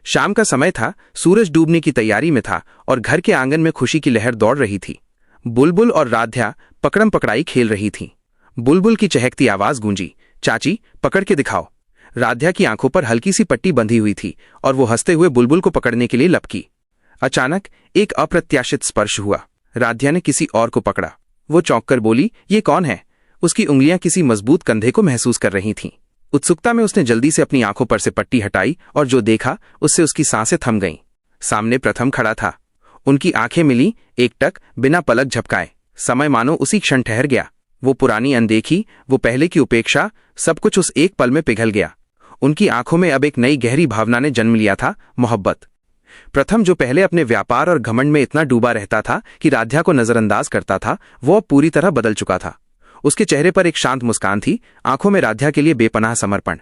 शाम का समय था, सूरज डूबने की तैयारी में था और घर के आंगन में खुशी की लहर दौड़ रही थी। बुलबुल और राध्या पकड़म पकड़ाई खेल रही थीं। बुलबुल की चहकती आवाज गूंजी, चाची पकड़ के दिखाओ। राध्या की आंखों पर हल्की सी पट्टी बंधी हुई थी और वो हंसते हुए बुलबुल को पकड़ने के लिए लपकी। अचानक एक अप्रत्याशित स्पर्श हुआ। राध्या ने किसी और को पकड़ा। वो चौंककर बोली, ये कौन है? उसकी उंगलियां किसी मजबूत कंधे को महसूस कर रही थीं। उत्सुकता में उसने जल्दी से अपनी आंखों पर से पट्टी हटाई और जो देखा उससे उसकी सांसें थम गईं। सामने प्रथम खड़ा था। उनकी आंखें मिली, एकटक, बिना पलक झपकाए। समय मानो उसी क्षण ठहर गया। वो पुरानी अनदेखी, वो पहले की उपेक्षा, सब कुछ उस एक पल में पिघल गया। उनकी आंखों में अब एक नई गहरी भावना ने जन्म लिया था, मोहब्बत। प्रथम, जो पहले अपने व्यापार और घमंड में इतना डूबा रहता था कि राध्या को नजरअंदाज करता था, वो अब पूरी तरह बदल चुका था। उसके चेहरे पर एक शांत मुस्कान थी, आंखों में राध्या के लिए बेपनाह समर्पण।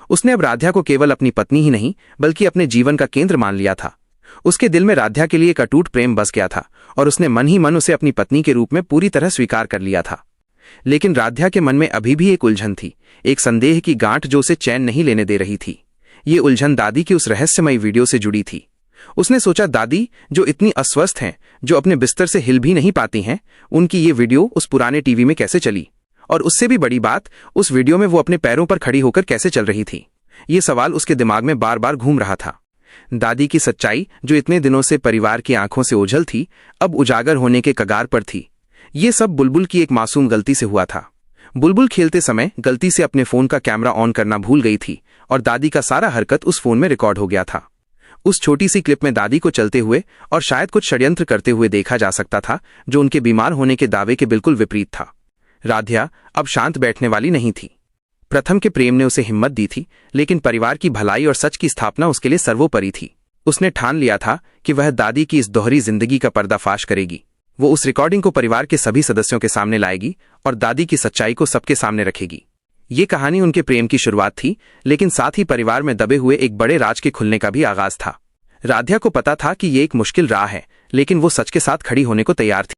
उसने अब राध्या को केवल अपनी पत्नी ही नहीं बल्कि अपने जीवन का केंद्र मान लिया था। उसके दिल में राध्या के लिए एक अटूट प्रेम बस गया था और उसने मन ही मन उसे अपनी पत्नी के रूप में पूरी तरह स्वीकार कर लिया था। लेकिन राध्या के मन में अभी भी एक उलझन थी, एक संदेह की गांठ जो उसे चैन नहीं लेने दे रही थी। ये उलझन दादी की उस रहस्यमयी वीडियो से जुड़ी थी। उसने सोचा, दादी जो इतनी अस्वस्थ हैं, जो अपने बिस्तर से हिल भी नहीं पाती हैं, उनकी ये वीडियो उस पुराने टीवी में कैसे चली? और उससे भी बड़ी बात, उस वीडियो में वो अपने पैरों पर खड़ी होकर कैसे चल रही थी? ये सवाल उसके दिमाग में बार बार घूम रहा था। दादी की सच्चाई, जो इतने दिनों से परिवार की आंखों से ओझल थी, अब उजागर होने के कगार पर थी। ये सब बुलबुल की एक मासूम गलती से हुआ था। बुलबुल खेलते समय गलती से अपने फोन का कैमरा ऑन करना भूल गई थी और दादी का सारा हरकत उस फोन में रिकॉर्ड हो गया था। उस छोटी सी क्लिप में दादी को चलते हुए और शायद कुछ षड्यंत्र करते हुए देखा जा सकता था, जो उनके बीमार होने के दावे के बिल्कुल विपरीत था। राध्या अब शांत बैठने वाली नहीं थी। प्रथम के प्रेम ने उसे हिम्मत दी थी, लेकिन परिवार की भलाई और सच की स्थापना उसके लिए सर्वोपरि थी। उसने ठान लिया था कि वह दादी की इस दोहरी जिंदगी का पर्दाफाश करेगी। वो उस रिकॉर्डिंग को परिवार के सभी सदस्यों के सामने लाएगी और दादी की सच्चाई को सबके सामने रखेगी। ये कहानी उनके प्रेम की शुरुआत थी, लेकिन साथ ही परिवार में दबे हुए एक बड़े राज के खुलने का भी आगाज था। राध्या को पता था कि ये एक मुश्किल राह है, लेकिन वो सच के साथ खड़ी होने को तैयार थी।